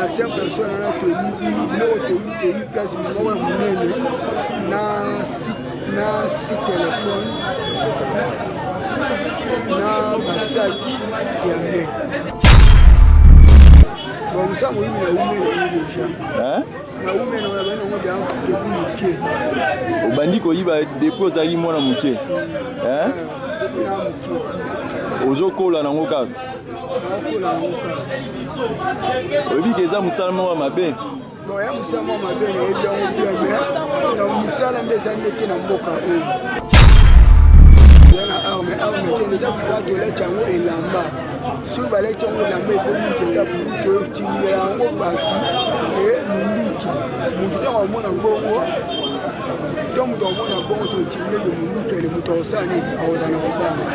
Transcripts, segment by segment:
na 5 personnes na toyibi place moko ya monene na 6 téléphone na basaki ya main. Bon, ça moi na ume na déjà. Hein? Na ume na bana ngo bya depuis muke. Obandi ko yiba depuis ozali mwana muke. Hein? Depuis na muke. Ozokola nango kaka. Na kola nango kaka. Obi keza musalama wa mabe. Bon, ya musalama wa mabe na ebya ngo bya mais na misala ndeza ndeke na mboka oyo. Na arme te ta fuka to la chango elamba. So bale chango elamba e bomi teta fuku to timi yango batu e munduki. Mutu ta mona bongo. To mutu mona bongo to timi ke munduki ele mutu osani awoza na kubanga.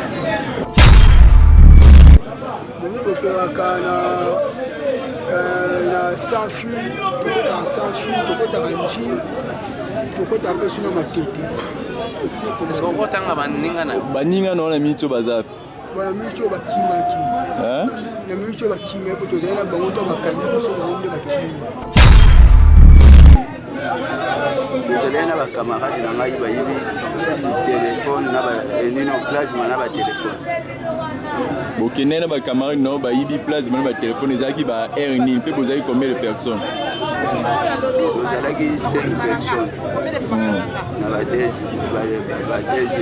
Mimi bopera kana na sans fil, to kota engine, to kota pesu na makete. Sokotanga baninga na micho bazapi. Bana micho bakimaki. Hein? Na micho bakimaki ko tozana bango to bakandi biso bango bakimi. Tozana ba camarade na ngai ba yibi téléphone na ba nino plasma na ba téléphone. Bokene ba camarade na ba yibi plasma na ba téléphone ezaki ba R9 pe bozali combien de personnes? Tozalaki 5 personnes. Na ba DG.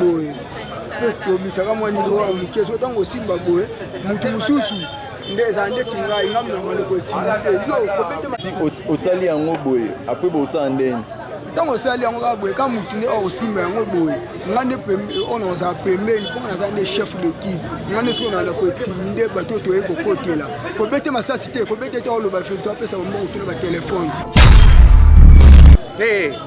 Boy. To bisaka mwani do wa mikeso tango simba boy. Mutu mususu ndeza ndeti ngai ngamna ngane ko timbe. Yo ko bete osali yango boy après bosa ndeni. Tango sali yango ka boy ka mutu ne o simba yango boy. Ngane pembe ono za pembe ni ponga na chef d'équipe. Ngane siko na ko timbe bato to eko kotela. Ko bete masasi te ko bete to lo ba filtre pesa mbongo to na téléphone.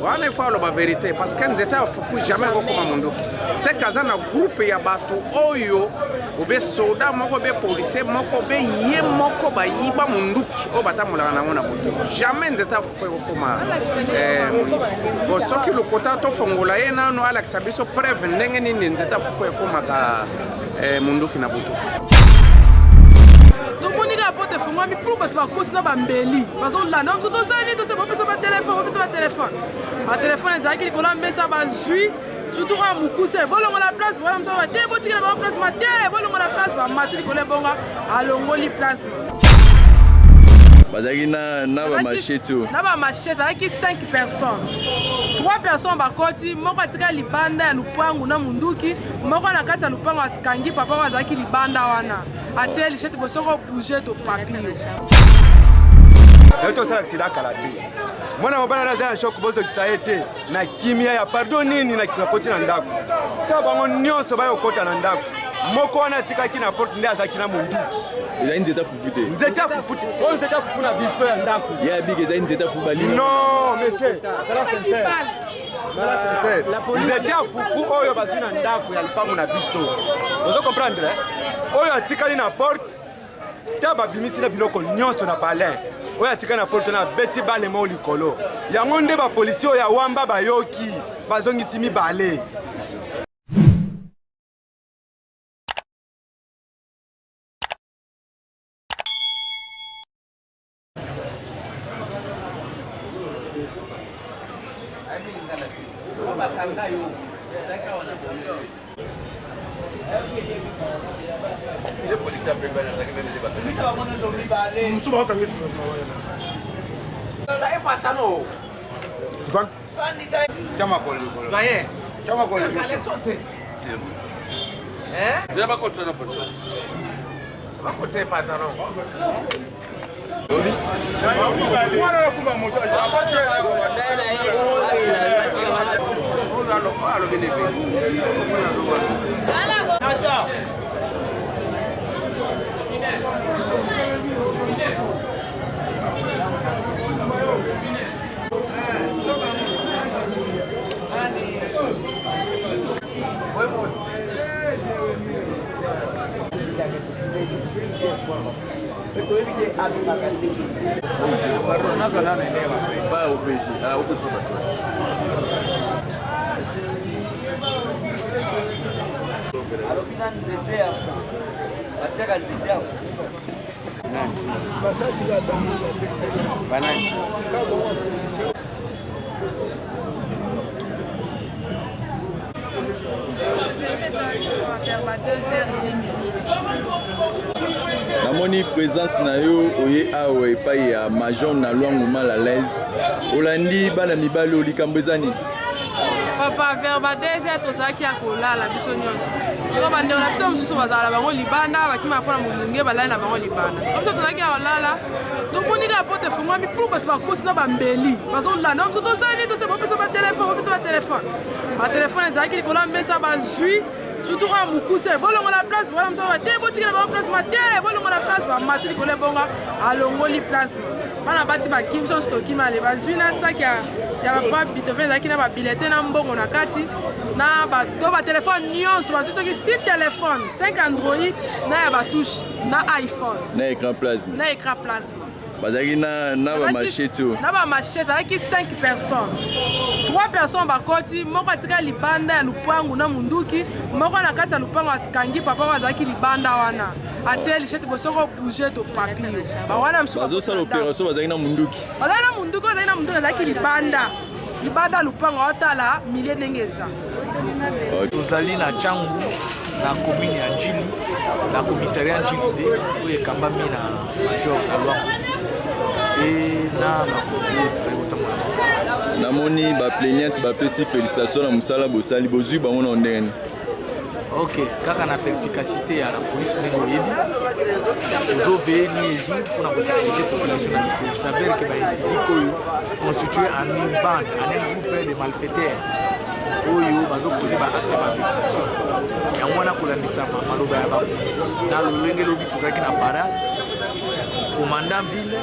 Wana il faut la vérité parce que nous étions fou jamais comme Mondoki. C'est kaza na groupe ya bato oyo obe soda moko be policier moko be ye moko ba yiba Mondoki o batamula na ngona boto. Jamais nous étions fou comme bon ce qui le kota to fongola ye na no Alex biso preuve ndenge nini nous étions fou comme ka Mondoki na boto. Tout le monde a apporté fond, mais pour battre ma course na bambeli. Parce que là, non, tout ça, il est téléphone. Ma téléphone est aquí, il met ça bas jui. Surtout à Moukousse, bolongo la place, voilà, ça va déboutiquer la place, maté, bolongo la place, bah matri collé bonga, alongo li place. Bazaki na ba machete. Na ba machete avec 5 personnes. 3 personnes bakoti, moko atika libanda ya lupangu na munduki, moko na kati ya lupangu akangi papa wazaki libanda wana. Atie lichette bosoko bouger to papier. Eto sala sila kalati. Mwana mabana na za shoko bozo kisaete na kimia ya pardon nini na koti na ndako. Ta bango nyonso bayo kota na ndako. Moko wana tika kina porte ndia za kina munduki. Eza nzeta fufute. Nzeta fufute. On nzeta fufu na biso ya ndako. Ya big eza nzeta fubali. Non, monsieur. Kala sincère. Nzeta fufu oyo bazina ndako ya lipango na biso. Vous comprendre oyo atikali na porte ta babimisi na biloko nyonso na palin oyo atikali na porte na beti bale mo likolo yango nde ba polisi oyo ya wamba bayoki bazongisi mibale. basasika bango babetaki namoni présence na yo oye awa epai ya major na lwangu mal à l'aise olandi bana mibali olikambo ezani papa vers ba 2h tozalaki ya kolala biso nyonso soko bandeko na biso mosusu bazala na bango libanda bakima mpona molunge balali na bango libanda soko biso tozalaki ya kolala tomonika po tefungwami mpo bato bakosi na bambeli bazolanda mosusu tozali tose bopesa batelefone ezalaki likolo ya mesa bazwi surtout oyo mokuse bolongola place bona mosusu bate botikela bango placement te bolongola place bamati likolo ebonga alongoli placement bana basi bakimi so stokima ale bazwi na saki ya papa bitofin ezalaki na babilete na mbongo na kati na bato batelefone nyonso bazwi soki 6 telefone 5 android na ya batouche na iphone na écran plasma bazalaki na bamachete oyo na bamachete azalaki 5 personnes 3 personnes bakoti moko atika libanda ya lupangu na munduki moko na kati ya lupangu akangi papa oyo azalaki libanda wana atie lichette bosoko bouge to papio bawana msuka bazosala opération bazalaki na munduki azalaki libanda lupangu otala milie ndenge eza tozali na Changu na commune ya Njili na commissariat Njili de oyo ekambami na major na lwangu na makonjo tozali kotambola namoni baplaignante bapesi félicitation na mosala bosali bozwi bango na ndenge ok kaka na perspicacité ya la police ndenge oyebi tozoveye nuit et jour mpona kosécuriser population na biso savere ke baincidike oyo constitué en une bande en un groupe de malfaiteurs oyo bazopose baacte bavexation yango wana kolandisama maloba ya bakonzi na lolenge lobi tozalaki na parade commandant ville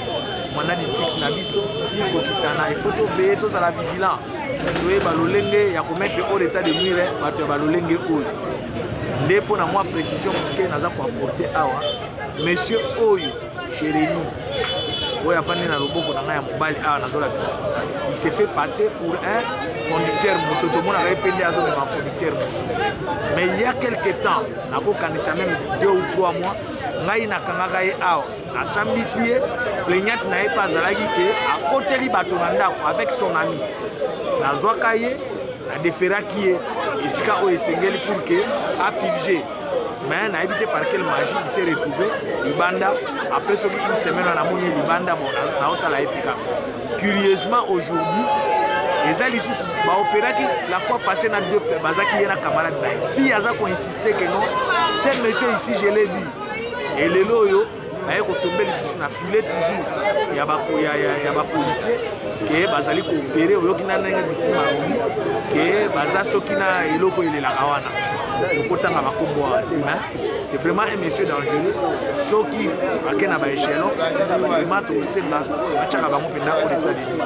commandant district na biso ti kokitana ifo toveye tozala vigilant toyeba lolenge ya komettre hors état de nuire bato ya balolenge oyo nde mpo na mwa précision moke naza koaporte awa monsieur oyo Jérémy oyo afandi na loboko na ngai ya mobali awa nazolakisa kosala il s'est fait passer pour un conducteur moto tomonaka ye mpe nde azomema conducteur moto mais il y a quelque temps nakokanisa même 2 ou 3 mois ngai nakangaka ye awa nasambisi ye plaignante na ye mpe azalaki ke akoteli bato na ndako avec son ami nazwaka ye nadeferaki ye esika oyo esengeli pour que apilge mais nayebi te par quelle magie il s'est retrouvé libanda après soki une semaine namoni ye libanda bon naotala ye pika curieusement aujourd'hui eza lisusu baopéraki la fois passée na 2 bazaki ye na camarade na ye fille aza koinsiste que non ce monsieur ici je l'ai vu et lelo oyo baye kotombe lisusu na filet toujours ya bapolisier ke bazali koopere oyoki na ndenge victime alobi ke baza soki na eloko elelaka wana okotanga makombo wana te mais c'est vraiment un monsieur dangereux soki ake na baéchelon vraiment tokosenga batiaka bango mpenza ko l'état de nuit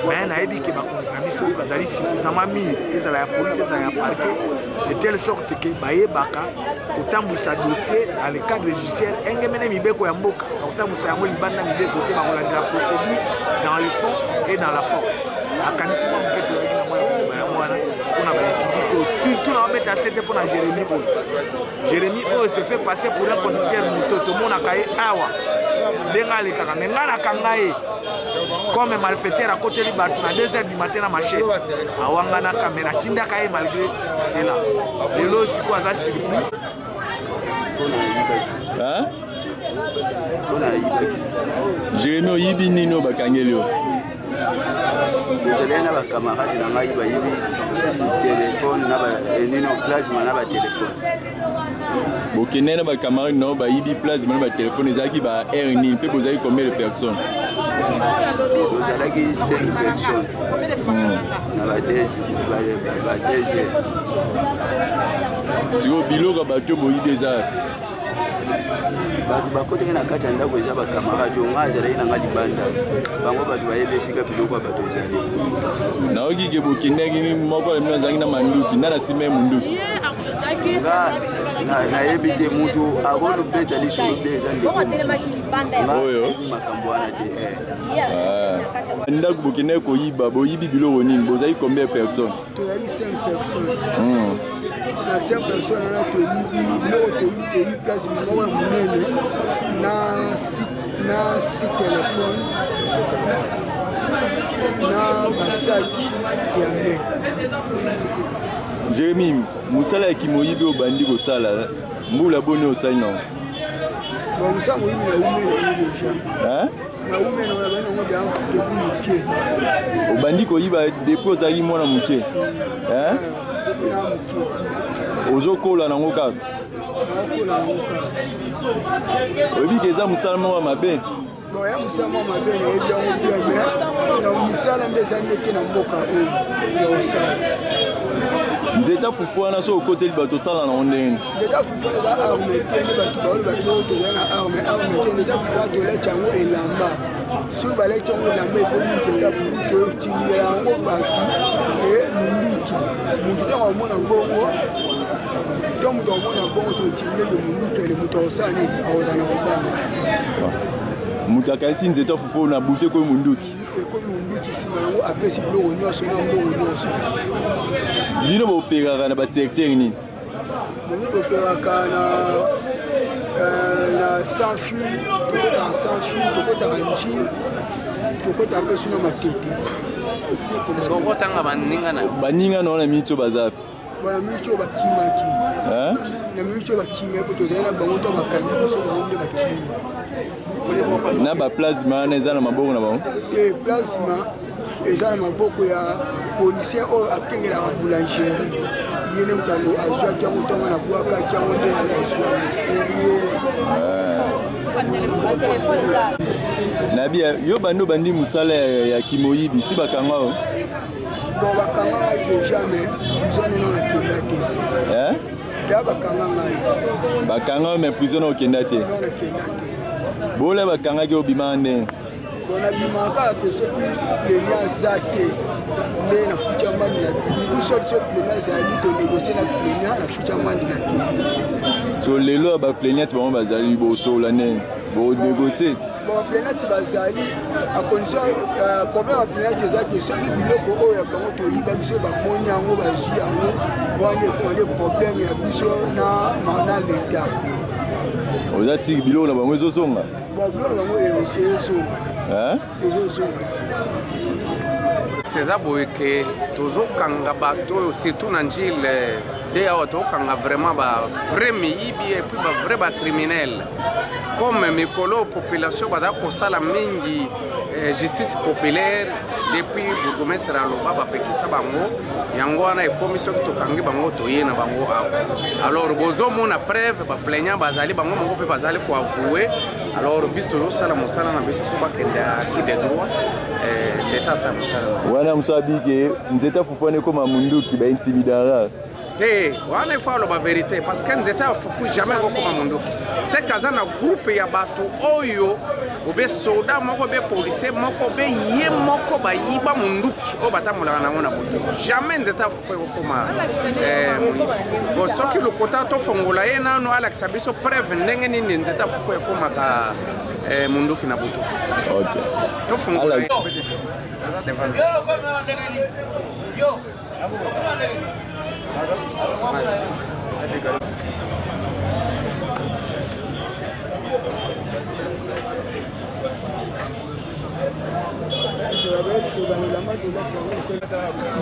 mais nayebi ke bakonzi na biso bazali suffisamment mire ezala ya police ezala ya parquet de telle sorte ke bayebaka kotambwisa dossier dans le cadre judiciaire engemene mibeko ya mboka bakotambwisa yango libanda mibeko te bakolandela procédure dans le fond et dans la forme akanisi mwa moke toyaki na mwa yango wana mpona baincidike surtout na babeta sete mpona Jérémy oyo Jérémy oyo se fait passer pour un conducteur moto tomonaka ye awa ndenge alekaka me ngai nakanga ye comme malfaiteur akoteli bato na 2h du matin na machete awanganaka me natindaka ye malgré cela lelo siko aza surpris Jérémy oyibi nini oyo bakangeli oyo tozali na bacamarade na ngai bayibi telefone na nino plasma na batelefone bokende na bacamarade nao bayibi plasma na batelefone ezalaki ba air nini mpe bozalaki combien de personnes tozalaki 5 personnes na ba 2 siko biloko bato boyibi eza bato bakotaki na kati ya ndako eza bacamarade onga azalaki na nga libanda bango bato bayebi esika biloko ya bato ezali naoki ke bokendaki moko alemi azalaki na manduki nda na nsima ye munduki nga nayebi te mutu akolobeta lisolo be eza ndeko oyo makambo wana te ndako bokendaki koyiba boyibi biloko nini bozalaki combien de personnes tozalaki 5 personnes na 5 personnes wana toyibi biloko toyibi place moko ya monene na 6 telefone na basaki ya mai. Jérémy, musala ya kimoyibi obandi kosala mbula boni osali nango? Bon, musala moyibi na ume na déjà. Na ume na wana bana ngo bya depuis mukie. Obandi koyiba depuis ozali mwana mukie. Depuis na mukie. Ozokola nango kaka? Nakola nango kaka. Oyebi keza musala moko mabe? Bon, ya musala moko mabe na yebi yango bien mais na misala nde eza ndeke na mboka oyo ya osala. Nzeta fufu wana so okoteli bato osala nango ndenge? Nzeta fufu eza arme te nde bato baoyo bakeo tozala na arme te. Nzeta fufu wana toleti yango elamba soki baleti yango elamba ebomi nzeta fufu totimila yango bato munduki motu ntango amona bongo to moto amona bongo totimileke munduki ele moto akosala nini akozala na kobanga moto akanisi nzeta fufu na bute koyi munduki ekomi munduki nsima yango apesi biloko nyonso na mbongo nyonso. bino boperaka na basektere nini? Bino boperaka na sans fil, tokotaka sans fil, tokotaka njil, tokotaka mpe suna matete. Sokotanga baninga na baninga na wana mitso bazapi? Bana mitso bakimaki. Na mitso bakimaki po tozali na bango to bakandi biso bango nde bakimi. Na baplasma wana eza na maboko na bango? Plasma eza na maboko ya policier oyo akengelaka boulangerie. Yene mutalo azwaki yango ntongo na bwakaki yango nde yali azwa nabia yo bando bandi musala ya kimoyibi si bakanga o? Bon, bakanga ngai deja mais prison eno nakenda te. Da bakanga ngai. Bakanga mais prison okenda te? Non nakenda te. Bola bakanga ki obima ndenge? Bon, nabimaka ke soki plenia aza te nde nafutia mandi na bimi biso so plenia azali tonégocie na plenia nafutia mandi na kei. So lelo baplenia ti bango bazali bosola ndenge bonégocie? Bon, plenia ti bazali a condition problème ya plenia ti eza ke soki biloko oyo ya bango toyiba biso bamoni yango bazwi yango wana ekomane problème ya biso na leta. Oza siki biloko na bango ezosonga? Bon, biloko na bango ezosonga. seza boye ke tozokanga bato oyo surtout na njile de awa tokanga vraiment ba vrai miyibi et puis ba vrai ba criminel comme mikolo population baza kosala mingi justice populaire depuis bourgmestre aloba bapekisa bango yango wana ekomi soki tokangi bango toye na bango awa. Alors bozomona preuve baplaignant bazali bango moko mpe bazali koavoue. Alors biso tozosala mosala na biso mpo bakende aki de droit leta asala mosala wana moso abike nzeta fufu wana ekoma munduki baintimidara te wana ifo aloba vérité parce que nzeta ya fufu jamais ekokoma munduki seke aza na groupe ya bato oyo obe soda moko be policier moko be ye moko bayiba munduki oyo batambolaka nango na boto jamais nzeta ya fufu ekokoma moyibi. Soki lokota tofongola ye nano alakisa biso preuve ndenge nini nzeta ya fufu ekomaka munduki na boto. Tofongola ye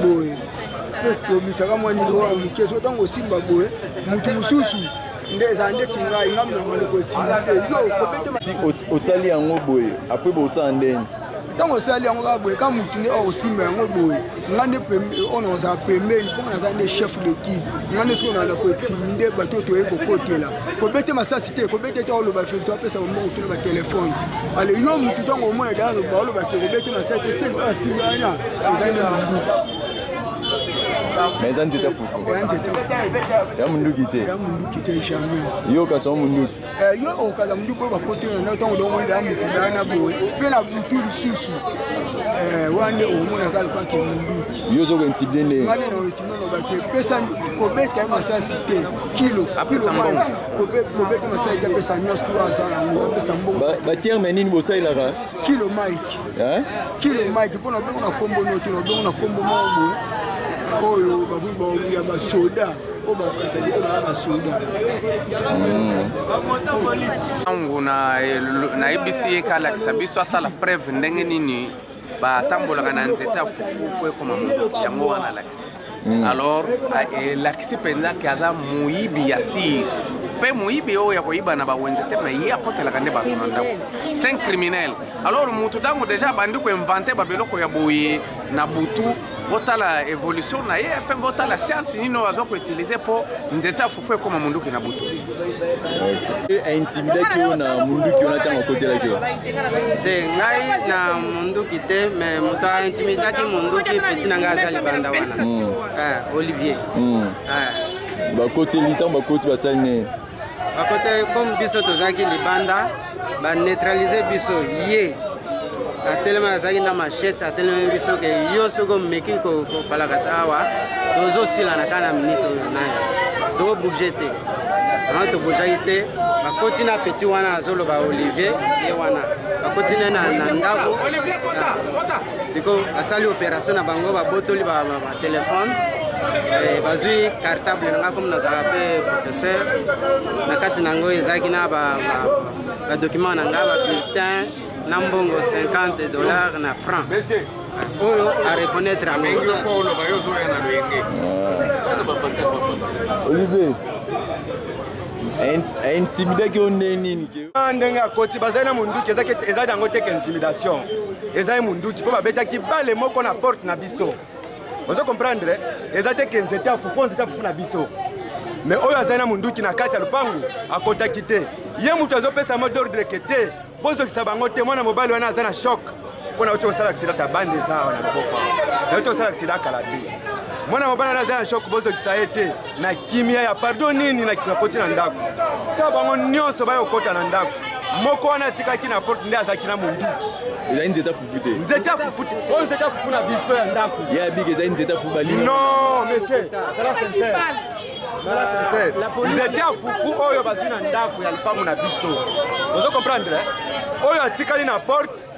boye tobisaka mwa nilo ya moke so ntango osimba boye mutu mosusu nde eza ndeti ngai nga mnanga ndeko etimi te yo kobete osali yango boye apres bosala ndenge ntango osali yango kaka boye ka mutu nde okosimba yango boye nga nde ono ozala pembeni mpongo naza nde chef d'équipe nga nde soki onanda koetimi nde bato toye kokotela kobete masasi te kobete te oloba fesi toapesa bombongo tuna batelefone ale yo mutu ntango omona dana baolobake kobete masasi te seki asimba wana eza nde munduki. Mais eza nzeta fufu ya munduki te? Ya munduki te jamais. Yo okasa munduki? Yo okaza munduki oyo bakotela na ntango domonda ya mutu dana boye mpe na butu lisusu wana nde omona kaka lokwake munduki. Yo ozoko intimide ndenge? Nga nde na otimide nobake pesa kobeta ye masasi te kilo mike kobeta masasi te apesa nyonso to azala yango apesa mbongo. baterme nini bosalelaka? Kilo mike mpo na obengo na kombo note na obengo na kombo moko boye oyo ya basoda oyo bakazali oyo baa basoda ntango nayebisi ye kalakisa biso asala preuve ndenge nini batambolaka na nzete ya fufu po ekoma mondoki yango wana alakisi alors elakisi mpenza ke aza moyibi ya sire mpe moyibi oyo ya koyiba na bawenze te me ye akotelaka nde bato na ndako c'est un criminel alors motu ntango deja abandi koinvente babiloko ya boye na butu botala évolution na ye mpe botala science nini oyo azwa koutilize mpo nzete ya fufu ekoma monduki na butu aintimidaki yo na munduki wana ntango akotelaki yo te ngai na munduki te me moto aintimidaki munduki peti na ngai aza libanda wana Olivier bakoteli ntango bakoti basali nini bakote comme biso tozalaki libanda baneutralize biso ye atelema azalaki na machete atelemi biso ke yo soki omeki kopalaka ta awa tozosilana kaka na minute oyo nayo tobouge te wana tobougeaki te bakoti na petit wana azoloba Olivier ye wana bakoti ne na ndako siko asali opération na bango babotoli batelefone bazwi cartable nanga comme nazalaka mpe professeur na kati nango ezalaki na badocument na nga babulletin na mbongo $50 na franc oyo areconnaître yango Olivier aintimidaki yo nde nini ndenge akoti bazali na munduki ezali yango teke intimidation ezali munduki mpo babetaki bale moko na porte na biso ozo comprendre eza teke nzete ya fufu na biso mais oyo azali na munduki na kati ya lupangu akotaki te ye mutu azopesa mo d'ordre ke te bozokisa bango te mwana mobali wana aza na choc mpona oti kosala aksida ta bande eza awa na maboko nauti kosala aksida akala te mwana mobali wana aza na choc bozokisa ye te na kimia ya pardon nini nakoti na ndako ta bango nyonso bayokota na ndako moko wana atikaki na porte nde azalaki na munduki ezali nzete ya fufu te nzete ya fufu te oyo nzete ya fufu na biso ya ndako ye abiki ezali nzete ya fufu balini non monsieur tala sincere nzete ya fufu oyo bazwi na ndako ya lupango na biso ozo comprendre oyo atikali na porte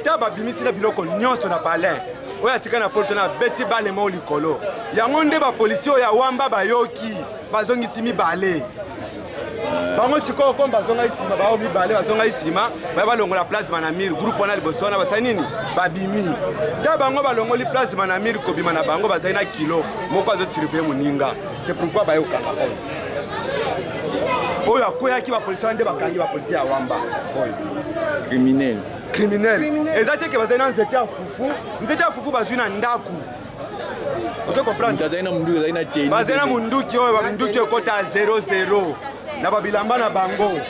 ta babimisi na biloko nyonso na palin oyo atikali na porte na beti bale mo likolo yango nde bapolisi oyo ya wamba bayoki bazongisi mibale bango sikoyo komi bazongai nsima bao mibale bazongai nsima baya balongola place manamir groupe wana liboso wana basali nini babimi ta bango balongoli place manamir kobima na bango bazali na kilo moko azosurveille moninga c'est pourquoi bayokanga oyo akweyaki bapolisi wana nde bakangi bapolisi ya wamba oyo criminel eza teke bazali na nzete ya fufu bazwi na ndaku ozo comprendre bazali na munduki oyo baminduki ekota ya 00 na babilamba na bango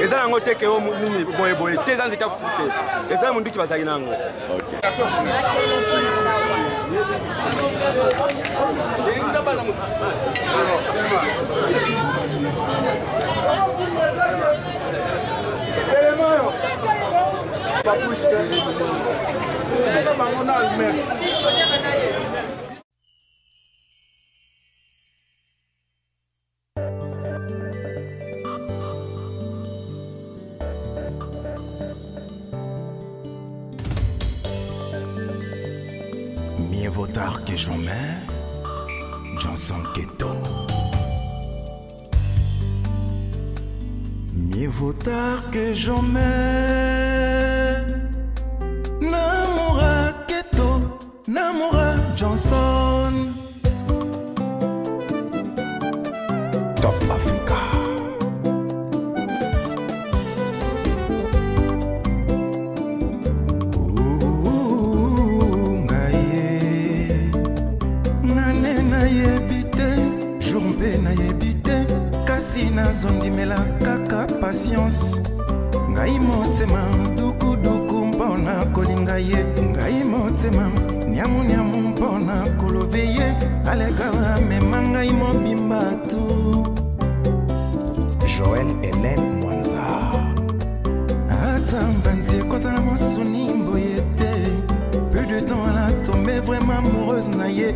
eza nango teke o nini boyeboye te eza nzete ya fufu te eza munduki bazali nango Mieux vaut tard que jamais, Johnson Keto. Mieux vaut tard que jamais, Namora Keto, Namora Johnson. Top Africa. Nazondimela kaka patience ngai motema dukuduku mpona kolinga ye ngai motema nyamunyamu mpona kolove ye aleka mema ngai mobimba tu Joël Hélène Mwanza ata mbanzi ekota na mosuni mboye te peu de temps elle a tombé vraiment amoureuse na ye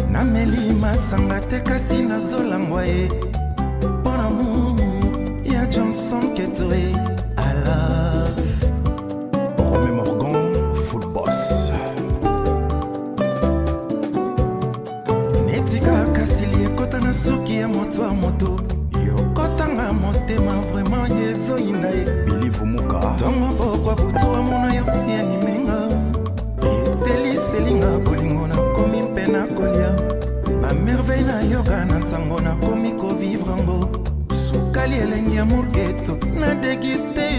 nameli masanga te kasi nazolangwa ye Johnson Keto I love Romé Morgan full boss Netika kasili ekota toyinda ye bilivu muka ntongo pokwa butu amona yo yanimenga eteliselinga bolingo nakomi mpe na kolia bamerveille na yoka na ntango nakomi kovivre ngo sukali elengi ya murgeto na degiste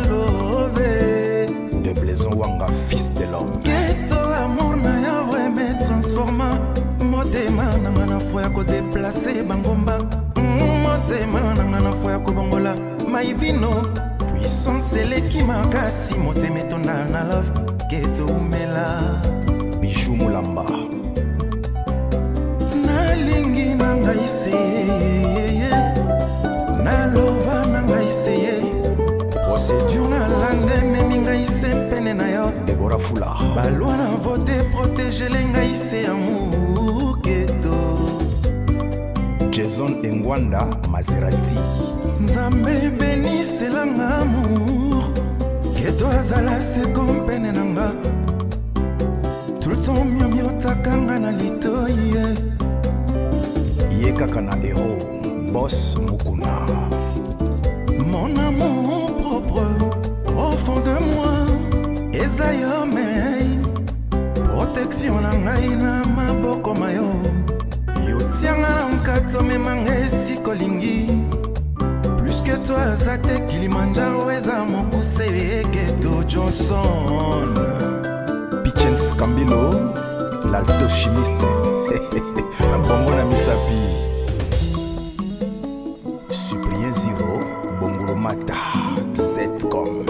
love de blaison wanga fils de l'homme geto amour na yo vrai me transforma motema nanga na fo ya kodeplace bangomba motema nanga na fo ya kobongola maivino puissance eleki makasi motema etonda na love geto umela bijou mulamba nalingi na ngai seye naloba na ngai seye procédure na lande memi ngai se pene na yo debora fula balwa na vote protege le ngai se amour geto Jason Engwanda Maserati nzambe beniselanga amour geto azala sekompene nanga tout le temps miomiotaka na litoyi ye kaka na héros boss mukuna mon amour propre au fond de moi eza yo mei protection na ngai na maboko mayo yotianga na nkato memanga esika olingi plus que toi aza te Kilimanjaro eza mokuse Geto Johnson Pichens Kambilo l'alto chimiste bongo na misapi Cyprien Ziro Bongolo Mata Zetcom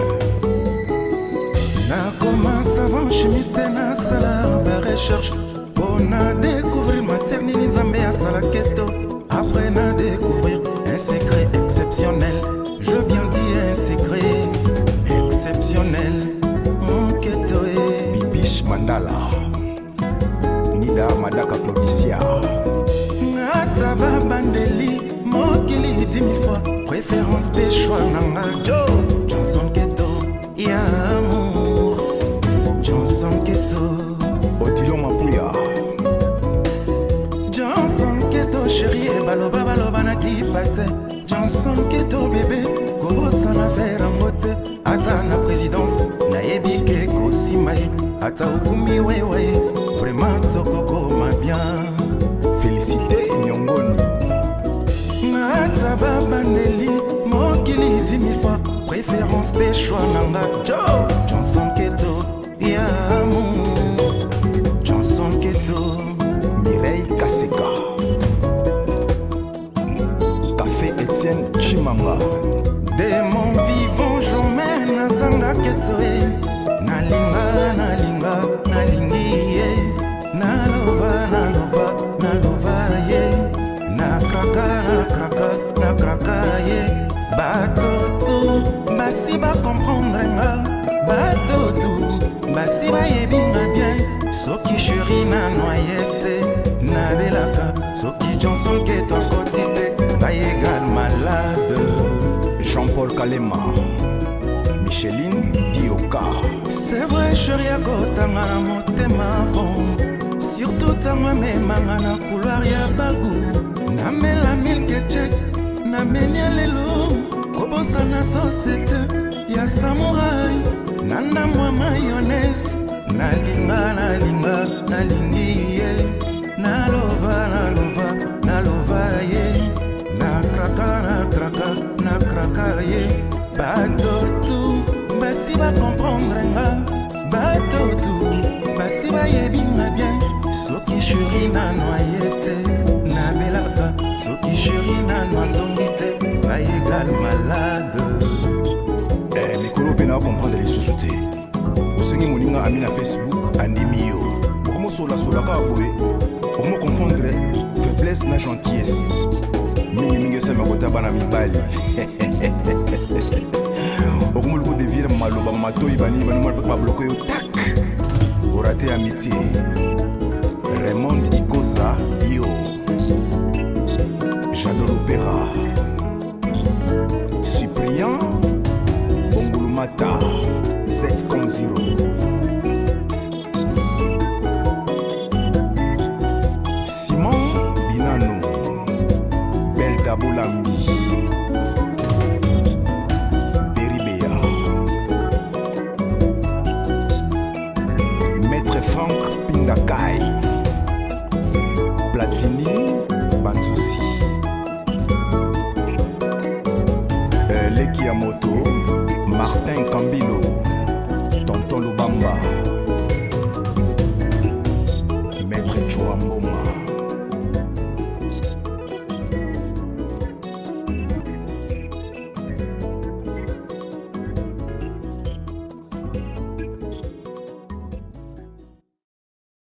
na commence avant chimiste na sala ba recherche on a découvert matière nini nzambe ya sala keto après na découvrir un secret exceptionnel je bien dis un secret exceptionnel mon keto e Bibish Mandala Nida Madaka Claudicia Nataba Bandeli Mokili 10 000 fois préférence péchoua Nanga Joe Johnson Keto ya amour Johnson Keto Otilo Mapuya Johnson Keto chérie baloba baloba na kipate Johnson Keto bébé kobosa na vera mote ata na présidence na yebike kosimai ata okumi wewe vraiment tokokoma bien félicité Nyongoni ata babandeli mokili 10 000 fois préférence péchoua nanga Joe Johnson Keto ya amour Johnson Keto Mireille Kaseka Café Etienne Chimanga démon vivant j'emmène na zanga Keto nalinga nalinga nalingi nalova nalova nalova ye na kraka ye bato tu basi ba comprendre nga bato tu basi ba yebinga bien soki chéri na noyete na belaka soki Johnson Keto kotite ba égal malade Jean-Paul Kalema Micheline Dioka c'est vrai chéri akotanga na motema fond surtout tanga memanga na couloir ya bagu namela milke check namelia lelo kobosa na société ya samouraï nanda mwa mayonnaise nalinga nalinga nalingi ye nalova nalova nalova ye na kraka ye bato tu basi ba comprendre nga bato tu basi ba yebinga bien soki chéri na noyete na belaka soki chéri na noizongi te ba égal malade mikolo pe na comprendre les sous-soutés osengi moninga ami na Facebook andimi yo okomosola-solaka boye okomo confondre faiblesse na gentillesse mingi osema kota bana mibali okomoluko devire maloba matoi bani babloke yo tak orate amitié Raymond Ikoza Yo Jadot Opéra Cyprien Bongolo Mata 7.0 Simon Binano Belda Bolambi Platini Banzusi Leki ya moto Martin Kambilo